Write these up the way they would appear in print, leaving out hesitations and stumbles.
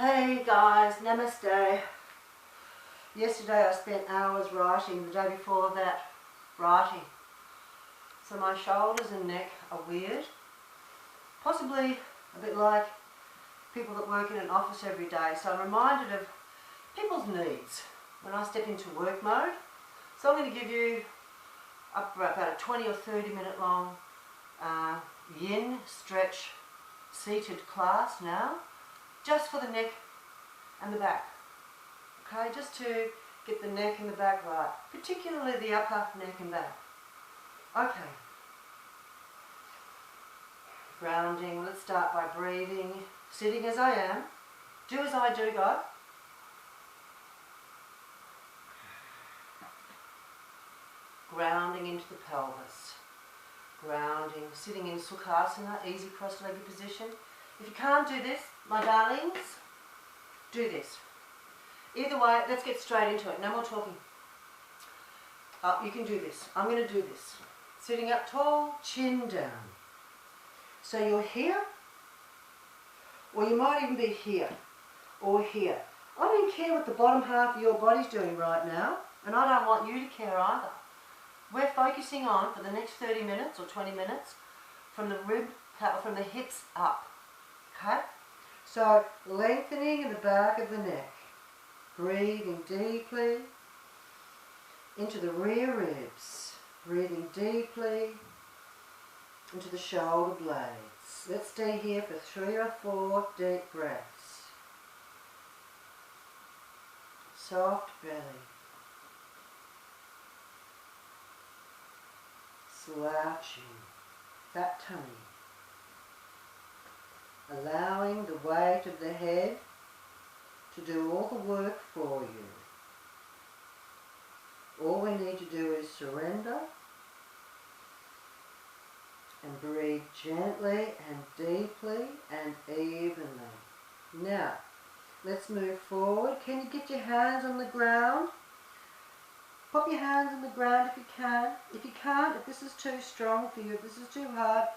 Hey guys, namaste. Yesterday I spent hours writing, the day before that writing. So my shoulders and neck are weird. Possibly a bit like people that work in an office every day. So I'm reminded of people's needs when I step into work mode. So I'm going to give you about a 20 or 30 minute long yin stretch seated class now, just for the neck and the back. Okay, just to get the neck and the back right, particularly the upper neck and back. Okay. Grounding, let's start by breathing, sitting as I am. Do as I do, go. Grounding into the pelvis. Grounding, sitting in Sukhasana, easy cross-legged position. If you can't do this, my darlings, do this. Either way, let's get straight into it. No more talking. You can do this. I'm going to do this. Sitting up tall, chin down. So you're here, or you might even be here, or here. I don't care what the bottom half of your body's doing right now, and I don't want you to care either. We're focusing on, for the next 30 minutes or 20 minutes, from the hips up. Okay? So, lengthening in the back of the neck. Breathing deeply into the rear ribs. Breathing deeply into the shoulder blades. Let's stay here for 3 or 4 deep breaths. Soft belly. Slouching. Fat tummy. Allowing the weight of the head to do all the work for you. All we need to do is surrender and breathe gently and deeply and evenly. Now, let's move forward. Can you get your hands on the ground? Pop your hands on the ground if you can. If you can't, if this is too strong for you, if this is too hard,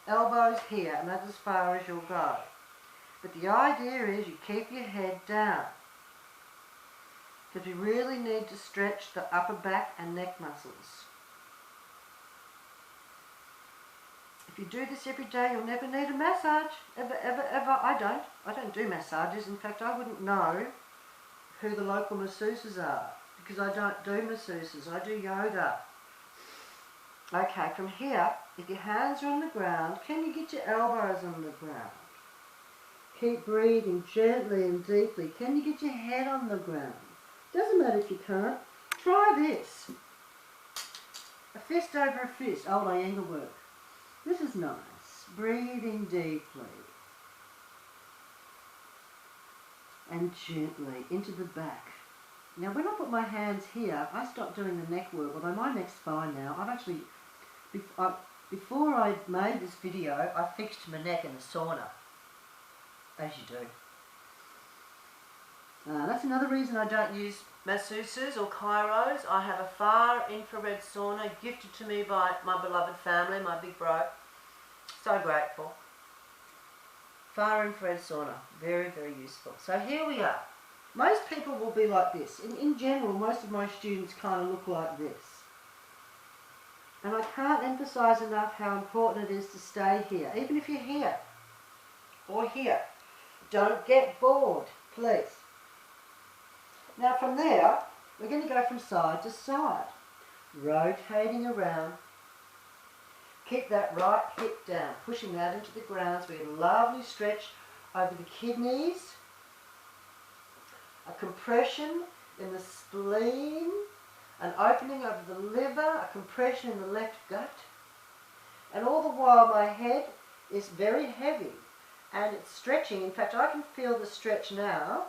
elbows here, and that's as far as you'll go. But the idea is you keep your head down, because we really need to stretch the upper back and neck muscles. If you do this every day, you'll never need a massage. Ever, ever, ever. I don't do massages. In fact, I wouldn't know who the local masseuses are, because I don't do masseuses. I do yoga. Okay, from here, if your hands are on the ground, can you get your elbows on the ground? Keep breathing gently and deeply. Can you get your head on the ground? Doesn't matter if you can't. Try this. A fist over a fist, old Iyengar work. This is nice. Breathing deeply. And gently into the back. Now when I put my hands here, I stopped doing the neck work, although my neck's fine now. I've actually, before I made this video, I fixed my neck in the sauna. As you do. That's another reason I don't use masseuses or chiros. I have a far infrared sauna gifted to me by my beloved family, my big bro. So grateful. Far infrared sauna. Very, very useful. So here we are. Most people will be like this. In general, most of my students kind of look like this. And I can't emphasize enough how important it is to stay here. Even if you're here or here. Don't get bored, please. Now from there, we're going to go from side to side, rotating around. Keep that right hip down, pushing that into the ground. So we get a lovely stretch over the kidneys, a compression in the spleen, an opening over the liver, a compression in the left gut, and all the while my head is very heavy. And it's stretching. In fact, I can feel the stretch now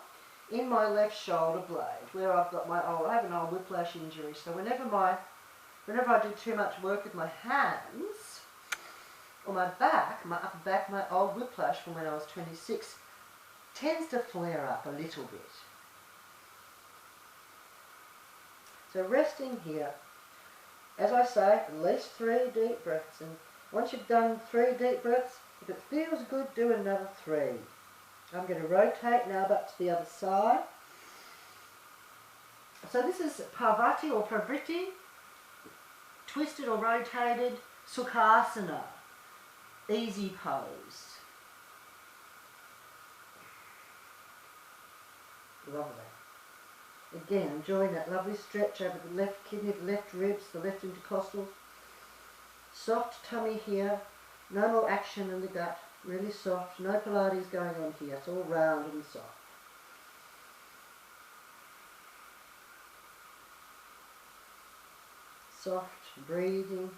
in my left shoulder blade, where I've got I have an old whiplash injury. So whenever I do too much work with my hands, or my back, my upper back, my old whiplash from when I was 26, tends to flare up a little bit. So resting here, as I say, at least 3 deep breaths. And once you've done 3 deep breaths, if it feels good, do another 3. I'm going to rotate now back to the other side. So this is Parvati or Pravriti, twisted or rotated Sukhasana, easy pose. Lovely. Again, enjoying that lovely stretch over the left kidney, the left ribs, the left intercostals. Soft tummy here, no more action in the gut, really soft, no Pilates going on here, it's all round and soft. Soft breathing.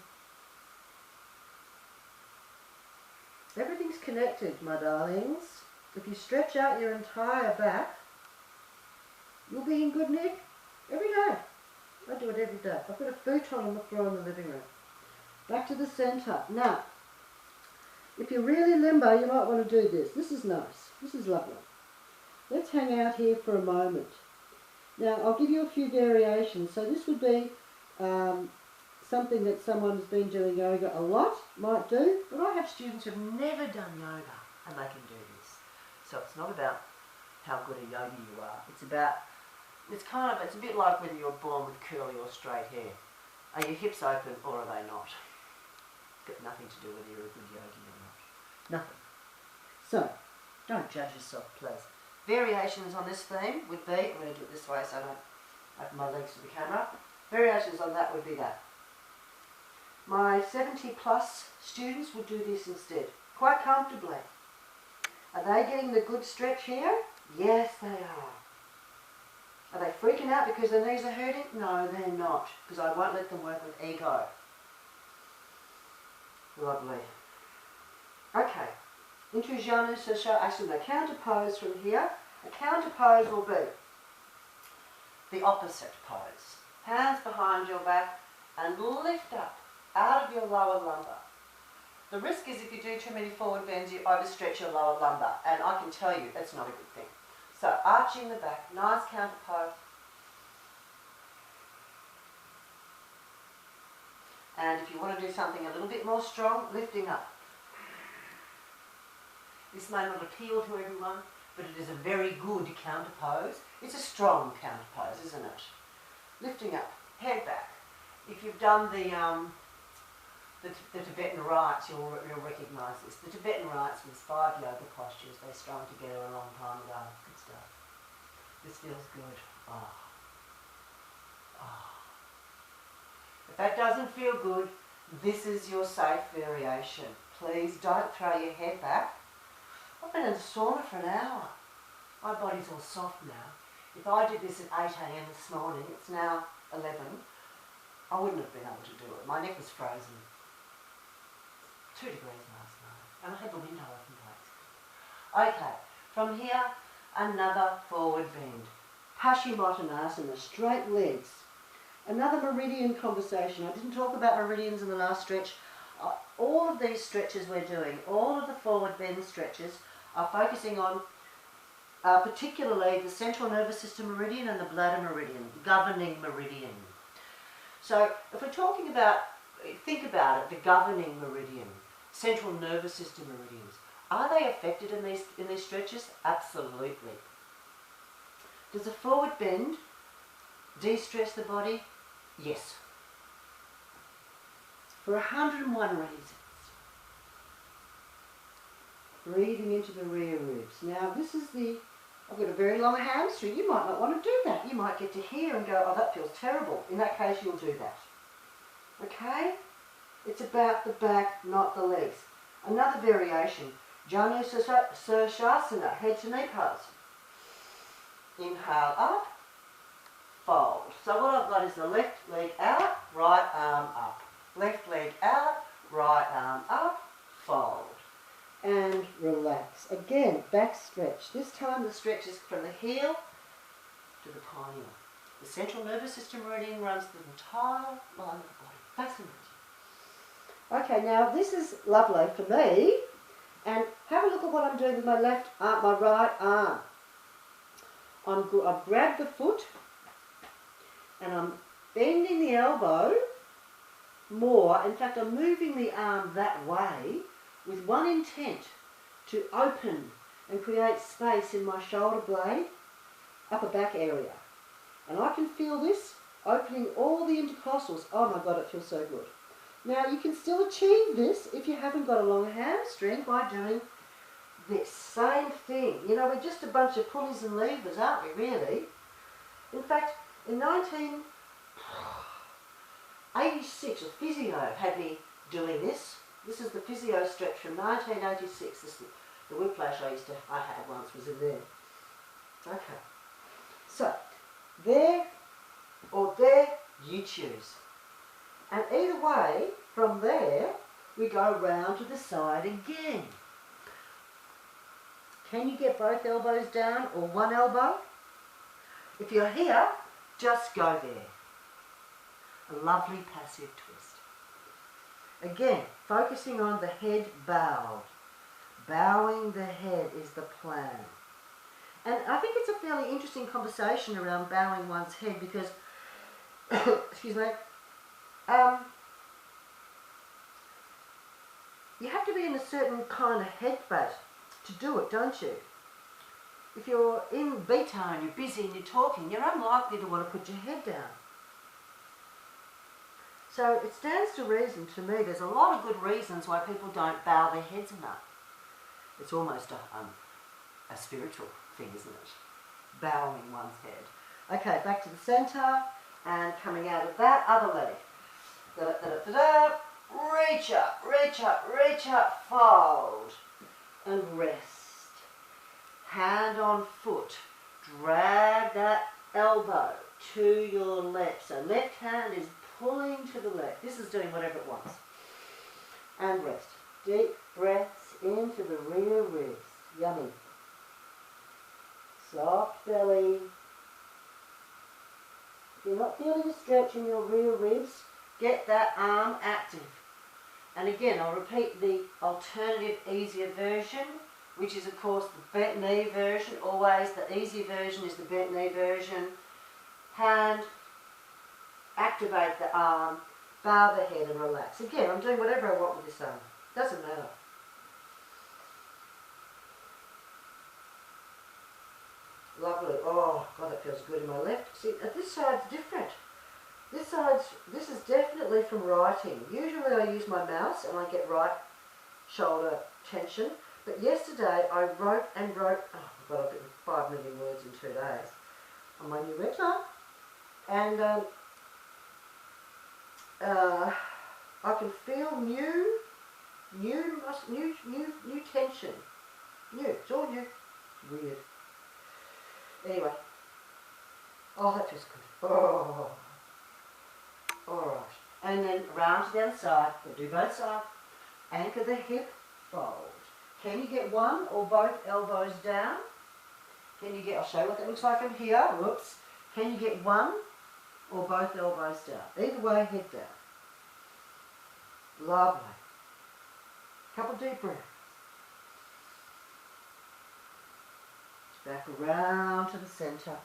Everything's connected, my darlings. If you stretch out your entire back, you'll be in good nick every day. I do it every day. I've got a futon on the floor in the living room. Back to the centre. Now, if you're really limber, you might want to do this. This is nice. This is lovely. Let's hang out here for a moment. Now, I'll give you a few variations. So this would be something that someone who's been doing yoga a lot might do. But I have students who've never done yoga and they can do this. So it's not about how good a yogi you are. It's about, it's a bit like whether you're born with curly or straight hair. Are your hips open or are they not? Got nothing to do whether you're a good yogi or not. Nothing. So, don't judge yourself, please. Variations on this theme would be, I'm going to do it this way so I don't open my legs to the camera. Variations on that would be that. My 70 plus students would do this instead, quite comfortably. Are they getting the good stretch here? Yes, they are. Are they freaking out because their knees are hurting? No, they're not, because I won't let them work with ego. Lovely. Okay, into Janu Sukhasana, counter pose from here. A counter pose will be the opposite pose. Hands behind your back and lift up out of your lower lumbar. The risk is if you do too many forward bends, you overstretch your lower lumbar, and I can tell you that's not a good thing. So arching the back, nice counter pose. And if you want to do something a little bit more strong, lifting up. This may not appeal to everyone, but it is a very good counter pose. It's a strong counter pose, isn't it? Lifting up, head back. If you've done the Tibetan rites, you'll recognise this. The Tibetan rites was 5 yoga postures. They strung together a long time ago. Good stuff. This feels good. Oh. Oh. If that doesn't feel good, this is your safe variation. Please don't throw your head back. I've been in the sauna for an hour. My body's all soft now. If I did this at 8 a.m. this morning, it's now 11, I wouldn't have been able to do it. My neck was frozen. 2 degrees last night. And I had the window open. Okay, from here, another forward bend. Paschimottanasana, straight legs. Another meridian conversation. I didn't talk about meridians in the last stretch. All of these stretches we're doing, all of the forward bend stretches are focusing on particularly the central nervous system meridian and the bladder meridian, governing meridian. So if we're talking about, think about it, the governing meridian, central nervous system meridians, are they affected in these stretches? Absolutely. Does a forward bend de-stress the body? Yes. For 101 reasons. Breathing into the rear ribs. Now this is I've got a very long hamstring. You might not want to do that. You might get to here and go, oh, that feels terrible. In that case, you'll do that. Okay? It's about the back, not the legs. Another variation. Janu Sukhasana, head to knee pose. Inhale up, fold. So what I've got is the left leg out, right arm up. Left leg out, right arm up, fold. And relax. Again, back stretch. This time the stretch is from the heel to the pineal. The central nervous system meridian runs the entire line of the body. Fascinating. Okay, now this is lovely for me. And have a look at what I'm doing with my left arm, my right arm. I've grabbed the foot and I'm bending the elbow more. In fact, I'm moving the arm that way with one intent, to open and create space in my shoulder blade, upper back area. And I can feel this opening all the intercostals. Oh my God, it feels so good. Now you can still achieve this if you haven't got a long hamstring by doing this same thing. You know, we're just a bunch of pulleys and levers, aren't we, really? In fact, in 1986, a physio had me doing this. This is the physio stretch from 1986. This is the whiplash I had once was in there. Okay. So, there or there, you choose. And either way, from there, we go round to the side again. Can you get both elbows down or one elbow? If you're here, just go there. A lovely passive twist. Again, focusing on the head bowed. Bowing the head is the plan. And I think it's a fairly interesting conversation around bowing one's head because, excuse me, you have to be in a certain kind of headspace to do it, don't you? If you're in beta and you're busy and you're talking, you're unlikely to want to put your head down. So it stands to reason to me, there's a lot of good reasons why people don't bow their heads enough. It's almost a spiritual thing, isn't it? Bowing one's head. Okay, back to the centre and coming out of that other leg. Da-da-da-da-da. Reach up, reach up, reach up, fold and rest. Hand on foot. Drag that elbow to your left. So left hand is pulling to the left. This is doing whatever it wants. And rest. Deep breaths into the rear ribs. Yummy. Soft belly. If you're not feeling a stretch in your rear ribs, get that arm active. And again, I'll repeat the alternative, easier version, which is, of course, the bent knee version. Always the easy version is the bent knee version. Hand, activate the arm, bow the head and relax. Again, I'm doing whatever I want with this arm. Doesn't matter. Lovely. Oh, God, that feels good in my left. See, this side's different. This is definitely from writing. Usually I use my mouse and I get right shoulder tension. But yesterday I wrote and wrote, oh God, I've written 5 million words in 2 days on my new website. And I can feel new tension. New, it's all new. Weird. Anyway. Oh, that feels good. Oh. Alright, and then round to the other side, we'll do both sides. Anchor the hip, fold. Can you get one or both elbows down? Can you get, I'll show you what that looks like from here. Whoops. Can you get one or both elbows down? Either way, head down. Lovely. Couple deep breaths. Back around to the centre.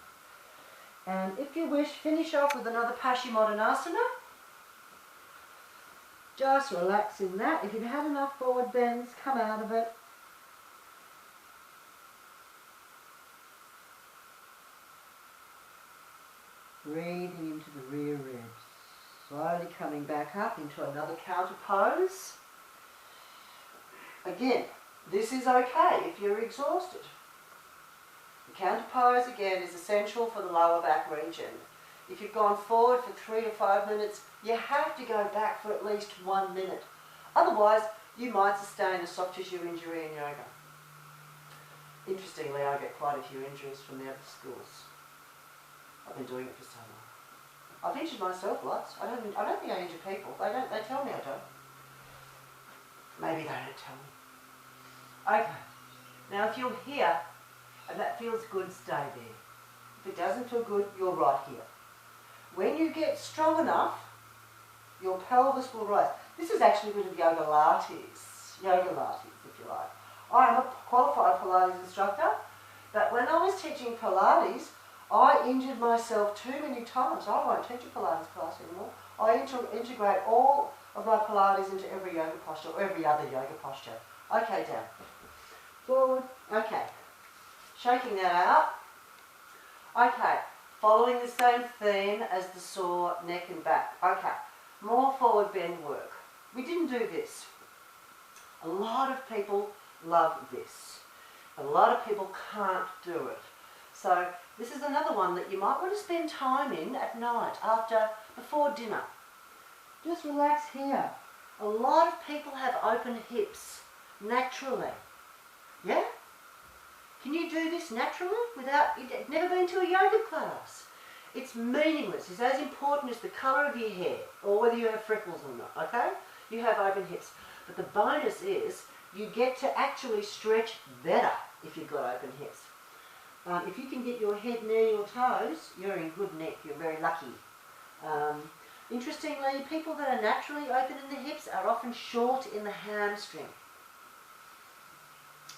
And if you wish, finish off with another Paschimottanasana. Just relax in that. If you've had enough forward bends, come out of it. Breathing into the rear ribs. Slowly coming back up into another counter pose. Again, this is okay if you're exhausted. The counter pose again is essential for the lower back region. If you've gone forward for 3 to 5 minutes, you have to go back for at least 1 minute. Otherwise, you might sustain a soft tissue injury in yoga. Interestingly, I get quite a few injuries from the other schools. I've been doing it for so long. I've injured myself lots. I don't think I injure people. They tell me I don't. Maybe they don't tell me. Okay. Now, if you're here, and that feels good, stay there. If it doesn't feel good, you're right here. When you get strong enough, your pelvis will rise. This is actually a bit of yoga lattes, if you like. I am a qualified Pilates instructor, but when I was teaching Pilates, I injured myself too many times. I won't teach a Pilates class anymore. I integrate all of my Pilates into every yoga posture, or every other yoga posture. Okay, down. forward. Okay. Shaking that out. Okay. Following the same theme as the sore neck and back. Okay. More forward bend work. We didn't do this. A lot of people love this. A lot of people can't do it. So this is another one that you might want to spend time in at night, before dinner. Just relax here. A lot of people have open hips naturally. Yeah? Can you do this naturally without, you've never been to a yoga class? It's meaningless. It's as important as the colour of your hair or whether you have freckles or not, okay? You have open hips. But the bonus is you get to actually stretch better if you've got open hips. If you can get your head near your toes, you're in good nick. You're very lucky. Interestingly, people that are naturally open in the hips are often short in the hamstring.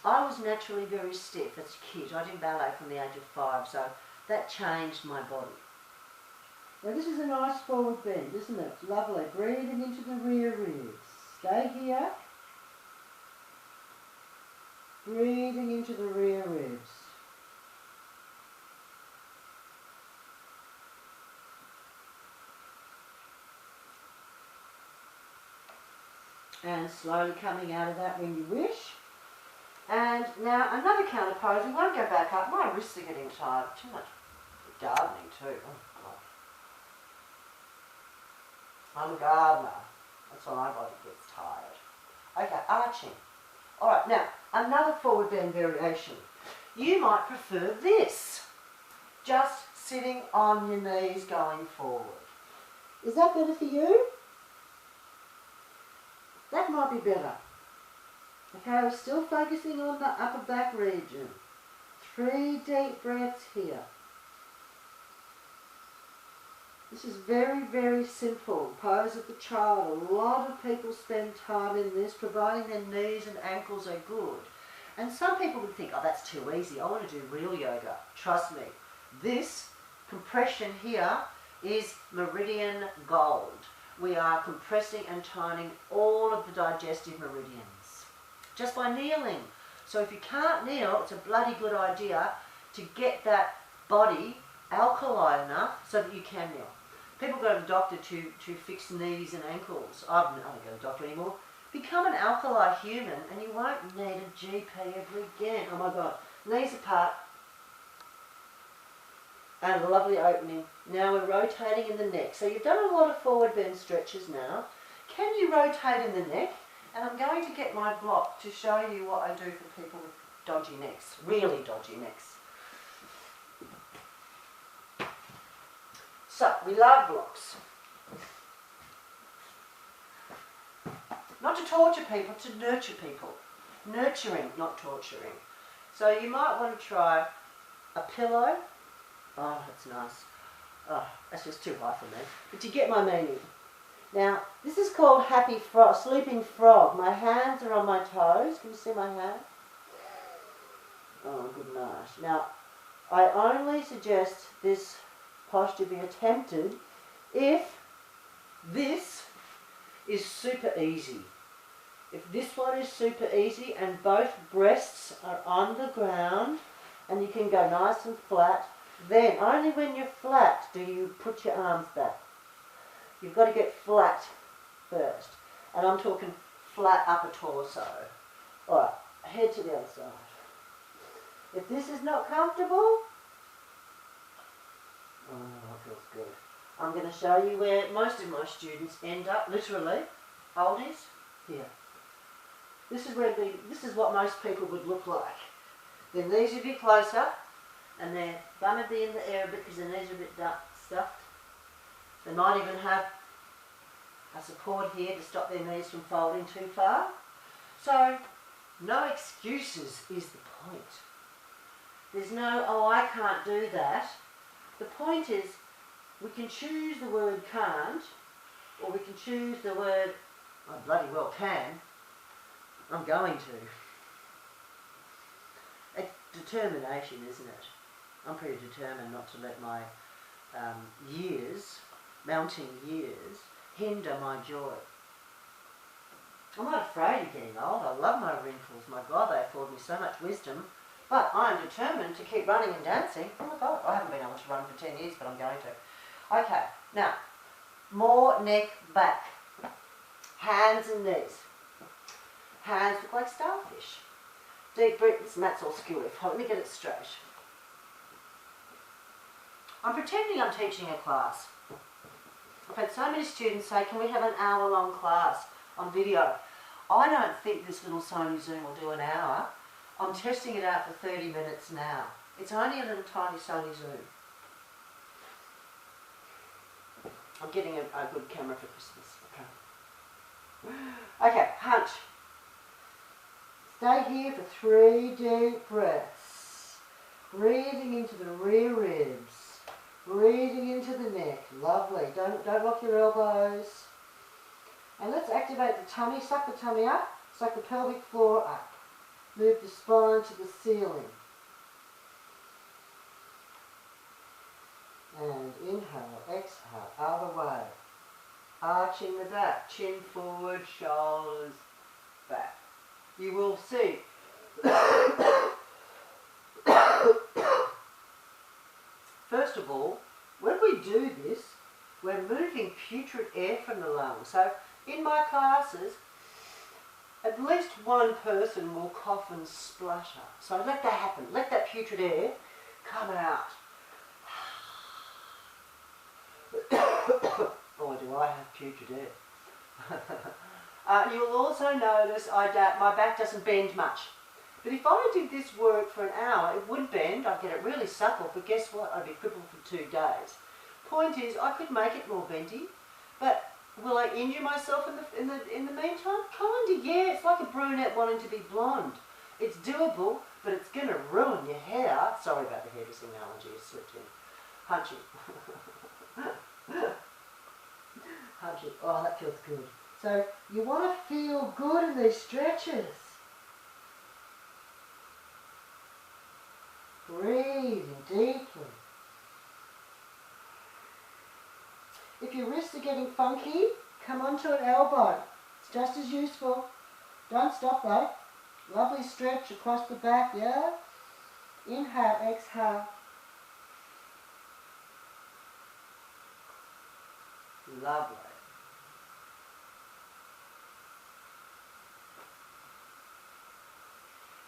I was naturally very stiff as a kid. I did ballet from the age of 5, so that changed my body. Now this is a nice forward bend, isn't it? Lovely. Breathing into the rear ribs. Stay here. Breathing into the rear ribs. And slowly coming out of that when you wish. And now another counter pose. We won't go back up. My wrists are getting tired. Too much gardening too. Oh God. I'm a gardener. That's why my body gets tired. Okay, arching. Alright, now another forward bend variation. You might prefer this. Just sitting on your knees going forward. Is that better for you? That might be better. Okay, we're still focusing on the upper back region. 3 deep breaths here. This is very, very simple. Pose of the child. A lot of people spend time in this, providing their knees and ankles are good. And some people would think, oh, that's too easy. I want to do real yoga. Trust me. This compression here is meridian gold. We are compressing and toning all of the digestive meridians just by kneeling. So if you can't kneel, it's a bloody good idea to get that body alkali enough so that you can kneel. People go to the doctor to fix knees and ankles. I don't go to the doctor anymore. Become an alkali human and you won't need a GP ever again. Oh my God. Knees apart. And a lovely opening. Now we're rotating in the neck. So you've done a lot of forward bend stretches now. Can you rotate in the neck? And I'm going to get my block to show you what I do for people with dodgy necks. Really dodgy necks. So, we love blocks. Not to torture people, to nurture people. Nurturing, not torturing. So you might want to try a pillow. Oh, that's nice. Oh, that's just too high for me. But you get my meaning. Now, this is called Happy Frog, Sleeping Frog. My hands are on my toes. Can you see my hand? Oh, good night. Now, I only suggest this posture be attempted if this is super easy. If this one is super easy and both breasts are on the ground and you can go nice and flat, then only when you're flat do you put your arms back. You've got to get flat first. And I'm talking flat upper torso. Alright, head to the other side. If this is not comfortable, oh, that feels good. I'm going to show you where most of my students end up, literally, oldies, here. This is what most people would look like. Their knees are a bit closer, and their bum would be in the air a bit because their knees are a bit stuffed. They might even have a support here to stop their knees from folding too far. So, no excuses is the point. There's no, oh, I can't do that. The point is, we can choose the word can't, or we can choose the word, I bloody well can. I'm going to. It's determination, isn't it? I'm pretty determined not to let my mounting years, hinder my joy. I'm not afraid of getting old. I love my wrinkles. My God, they afford me so much wisdom. But I am determined to keep running and dancing. Oh my God, I haven't been able to run for 10 years, but I'm going to. Okay, now, more neck back. Hands and knees. Hands look like starfish. Deep breaths, and that's all skill lift. Let me get it straight. I'm pretending I'm teaching a class. I've had so many students say, can we have an hour-long class on video? I don't think this little Sony Zoom will do an hour. I'm testing it out for 30 minutes now. It's only a little tiny Sony Zoom. I'm getting a good camera for Christmas. Okay, hunch. Stay here for 3 deep breaths. Breathing into the rear ribs. Breathing into the neck. Lovely. Don't lock your elbows. And let's activate the tummy. Suck the tummy up. Suck the pelvic floor up. Move the spine to the ceiling. And inhale, exhale, other way. Arching the back, chin forward, shoulders back. You will see first of all, when we do this, we're moving putrid air from the lungs. So in my classes, at least one person will cough and splutter. So let that happen. Let that putrid air come out. Boy, do I have putrid air. You'll also notice my back doesn't bend much. But if I did this work for an hour, it would bend. I'd get it really supple, but guess what? I'd be crippled for 2 days. Point is, I could make it more bendy, but will I injure myself in the meantime? Kinda, yeah. It's like a brunette wanting to be blonde. It's doable, but it's going to ruin your hair. Sorry about the hairdressing analogy, it slipped in. Hunching. Hunching. Oh, that feels good. So you want to feel good in these stretches. Breathing deeply. If your wrists are getting funky, come onto an elbow. It's just as useful. Don't stop though. Lovely stretch across the back, yeah? Inhale, exhale. Lovely.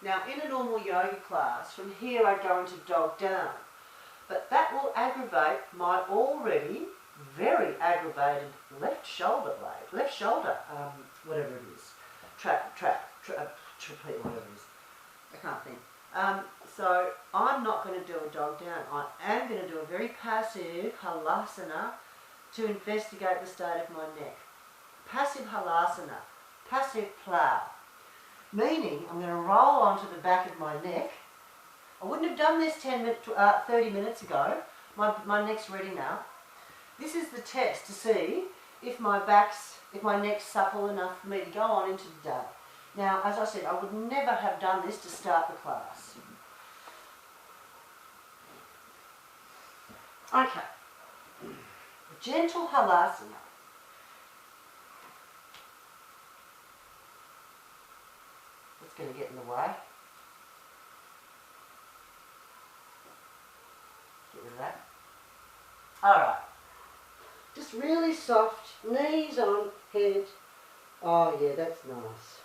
Now in a normal yoga class, from here I go into dog down. But that will aggravate my already very aggravated left shoulder blade. Left shoulder, whatever it is. Trapeze, whatever it is. I can't think. So I'm not going to do a dog down. I am going to do a very passive halasana to investigate the state of my neck. Passive halasana, passive plough. Meaning I'm going to roll onto the back of my neck. I wouldn't have done this 30 minutes ago. My neck's ready now. This is the test to see if my neck's supple enough for me to go on into the day. Now, as I said, I would never have done this to start the class. Okay. Gentle halasana. That's going to get in the way. Get rid of that. Alright. Just really soft, knees on, head. Oh yeah, that's nice.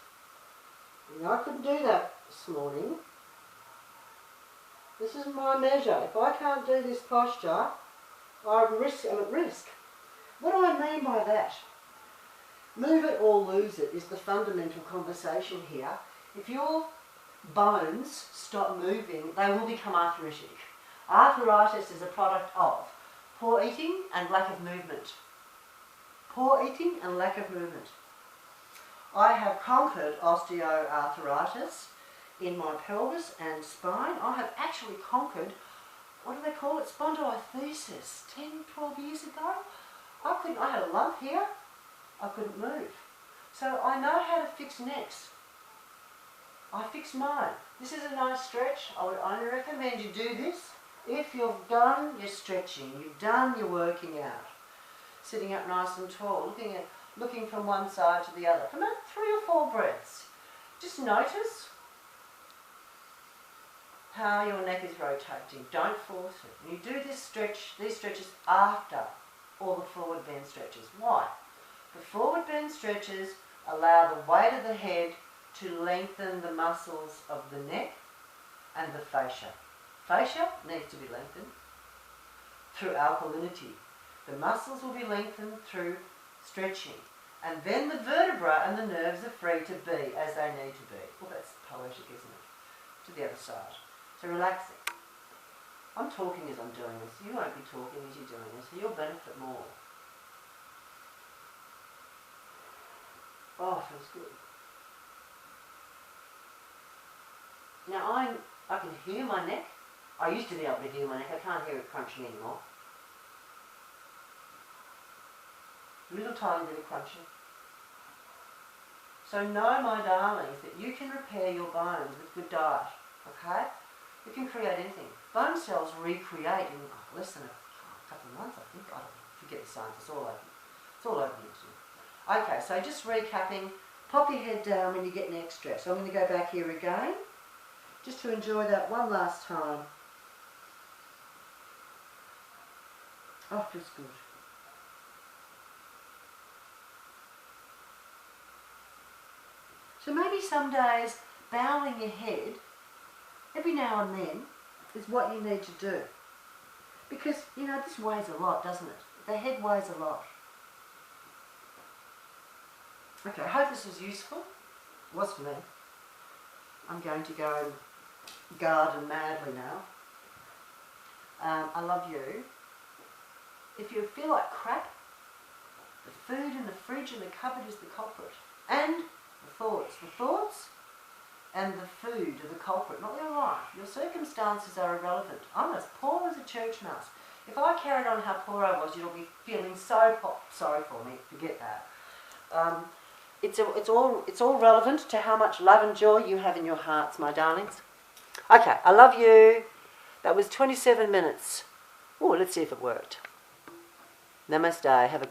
You know, I couldn't do that this morning. This is my measure. If I can't do this posture, I'm at risk. What do I mean by that? Move it or lose it is the fundamental conversation here. If your bones stop moving, they will become arthritic. Arthritis is a product of poor eating and lack of movement. Poor eating and lack of movement. I have conquered osteoarthritis in my pelvis and spine. I have actually conquered, what do they call it, spondylolisthesis. 10, 12 years ago, I had a lump here, I couldn't move. So I know how to fix necks. I fix mine. This is a nice stretch. I would only recommend you do this if you've done your stretching, you've done your working out. Sitting up nice and tall, looking from one side to the other for about 3 or 4 breaths. Just notice how your neck is rotating. Don't force it. And you do this stretch, these stretches after all the forward bend stretches. Why? The forward bend stretches allow the weight of the head to lengthen the muscles of the neck and the fascia. Fascia needs to be lengthened through alkalinity. The muscles will be lengthened through stretching. And then the vertebra and the nerves are free to be as they need to be. Well, that's poetic, isn't it? To the other side. So relaxing. I'm talking as I'm doing this. You won't be talking as you're doing this. So you'll benefit more. Oh, feels good. Now I can hear my neck. I used to be able to hear my neck. I can't hear it crunching anymore. Little tiny bit of crunching. So know, my darlings, that you can repair your bones with good diet. Okay? You can create anything. Bone cells recreate in less than a couple of months, I think. I don't know. Forget the science. It's all open. It's all open to you. Okay, so just recapping. Pop your head down when you get neck stress. So I'm going to go back here again, just to enjoy that one last time. Oh, feels good. So maybe some days bowing your head every now and then is what you need to do. Because, you know, this weighs a lot, doesn't it? The head weighs a lot. Okay, I hope this was useful. It was for me. I'm going to go and garden madly now. I love you. If you feel like crap, the food in the fridge and the cupboard is the culprit. And the thoughts and the food are the culprit, not your life. Your circumstances are irrelevant. I'm as poor as a church mouse. If I carried on how poor I was, you'll be feeling so sorry for me. Forget that. It's all relevant to how much love and joy you have in your hearts, my darlings. Okay, I love you. That was 27 minutes. Oh, let's see if it worked. Namaste. Have a